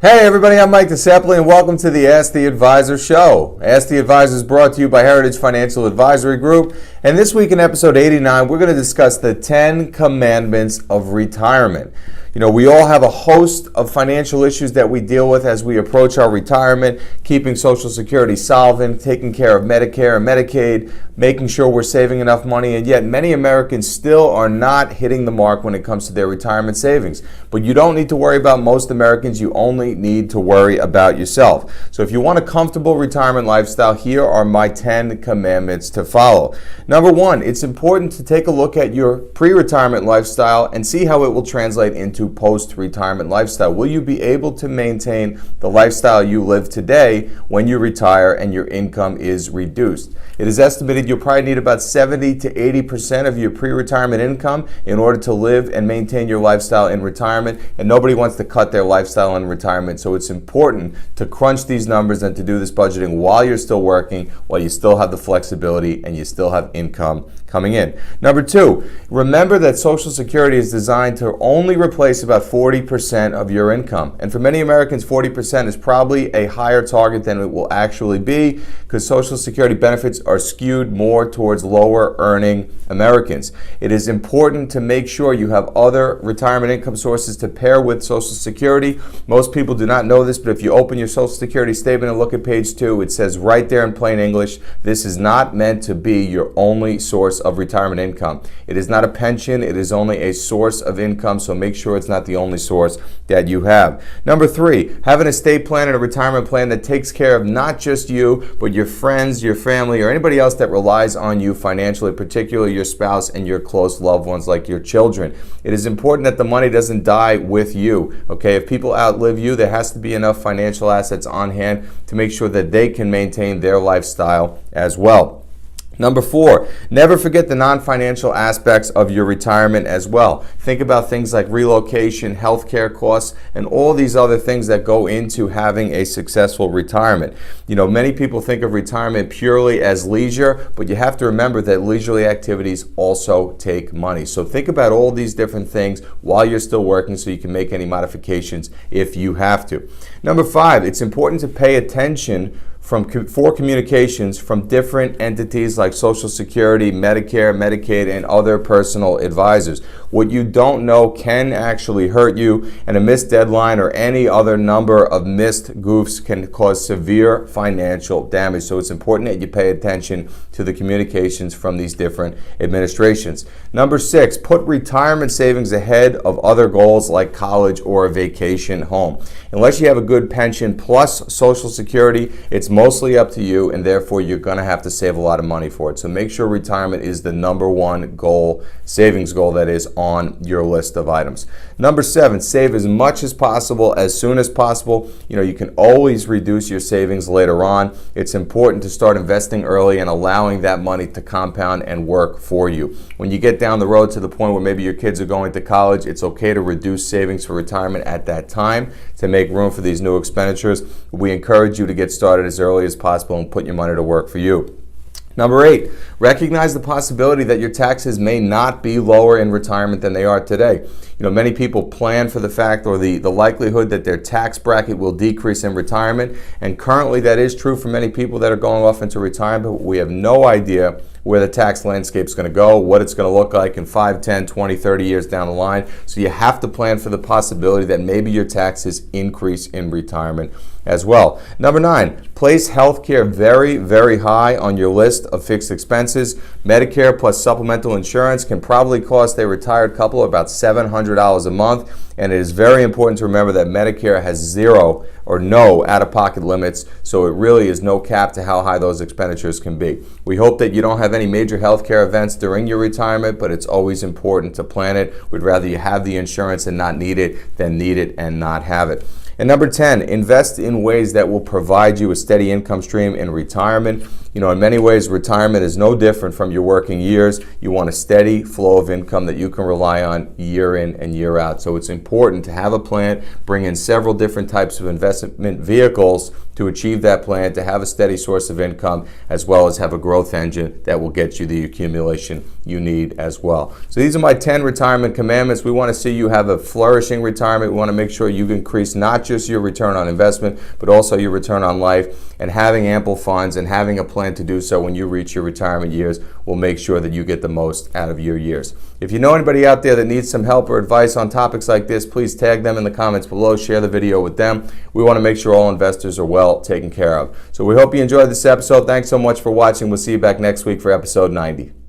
Hey everybody, I'm Mike DeSappoli and welcome to the Ask the Advisor show. Ask the Advisor is brought to you by Heritage Financial Advisory Group, and this week in episode 89 we're going to discuss the 10 commandments of retirement. You know, we all have a host of financial issues that we deal with as we approach our retirement, keeping Social Security solvent, taking care of Medicare and Medicaid, making sure we're saving enough money, and yet many Americans still are not hitting the mark when it comes to their retirement savings. But you don't need to worry about most Americans, you only need to worry about yourself. So if you want a comfortable retirement lifestyle, here are my 10 commandments to follow. Number one, it's important to take a look at your pre-retirement lifestyle and see how it will translate into post-retirement lifestyle. Will you be able to maintain the lifestyle you live today when you retire and your income is reduced? It is estimated you'll probably need about 70 to 80% of your pre-retirement income in order to live and maintain your lifestyle in retirement, and nobody wants to cut their lifestyle in retirement, so it's important to crunch these numbers and to do this budgeting while you're still working, while you still have the flexibility and you still have income coming in. Number two, remember that Social Security is designed to only replace about 40% of your income, and for many Americans 40% is probably a higher target than it will actually be, because Social Security benefits are skewed more towards lower earning Americans. It is important to make sure you have other retirement income sources to pair with Social Security. Most people do not know this, but if you open your Social Security statement and look at page 2, it says right there in plain English, this is not meant to be your only source of retirement income. It is not a pension, it is only a source of income, so make sure it's not the only source that you have. Number 3, have an estate plan and a retirement plan that takes care of not just you, but your friends, your family, or anybody else that relies on you financially, particularly your spouse and your close loved ones like your children. It is important that the money doesn't die with you. Okay, if people outlive you, there has to be enough financial assets on hand to make sure that they can maintain their lifestyle as well. Number 4, never forget the non-financial aspects of your retirement as well. Think about things like relocation, healthcare costs, and all these other things that go into having a successful retirement. You know, many people think of retirement purely as leisure, but you have to remember that leisurely activities also take money. So think about all these different things while you're still working so you can make any modifications if you have to. Number 5, it's important to pay attention for communications from different entities like Social Security, Medicare, Medicaid, and other personal advisors. What you don't know can actually hurt you, and a missed deadline or any other number of missed goofs can cause severe financial damage. So it's important that you pay attention to the communications from these different administrations. Number 6, put retirement savings ahead of other goals like college or a vacation home. Unless you have a good pension plus Social Security, it's mostly up to you, and therefore you're going to have to save a lot of money for it. So make sure retirement is the number one goal, savings goal that is on your list of items. Number 7, save as much as possible as soon as possible. You know, you can always reduce your savings later on. It's important to start investing early and allowing that money to compound and work for you. When you get down the road to the point where maybe your kids are going to college, it's okay to reduce savings for retirement at that time to make room for these new expenditures. We encourage you to get started as early as possible and put your money to work for you. Number 8, recognize the possibility that your taxes may not be lower in retirement than they are today. You know, many people plan for the fact or the likelihood that their tax bracket will decrease in retirement, and currently that is true for many people that are going off into retirement. We have no idea where the tax landscape is going to go, what it's going to look like in 5, 10, 20, 30 years down the line. So you have to plan for the possibility that maybe your taxes increase in retirement as well. Number 9, place healthcare very, very high on your list of fixed expenses. Medicare plus supplemental insurance can probably cost a retired couple about $700 a month, and it is very important to remember that Medicare has zero or no out-of-pocket limits, so it really is no cap to how high those expenditures can be. We hope that you don't have any major healthcare events during your retirement, but it's always important to plan it. We'd rather you have the insurance and not need it than need it and not have it. And number 10, invest in ways that will provide you a steady income stream in retirement. You know, in many ways, retirement is no different from your working years. You want a steady flow of income that you can rely on year in and year out. So it's important to have a plan, bring in several different types of investment vehicles to achieve that plan, to have a steady source of income, as well as have a growth engine that will get you the accumulation you need as well. So these are my 10 retirement commandments. We want to see you have a flourishing retirement. We want to make sure you've increased not just your return on investment, but also your return on life. And having ample funds and having a plan to do so when you reach your retirement years will make sure that you get the most out of your years. If you know anybody out there that needs some help or advice on topics like this, please tag them in the comments below, share the video with them. We want to make sure all investors are well taken care of. So we hope you enjoyed this episode. Thanks so much for watching. We'll see you back next week for episode 90.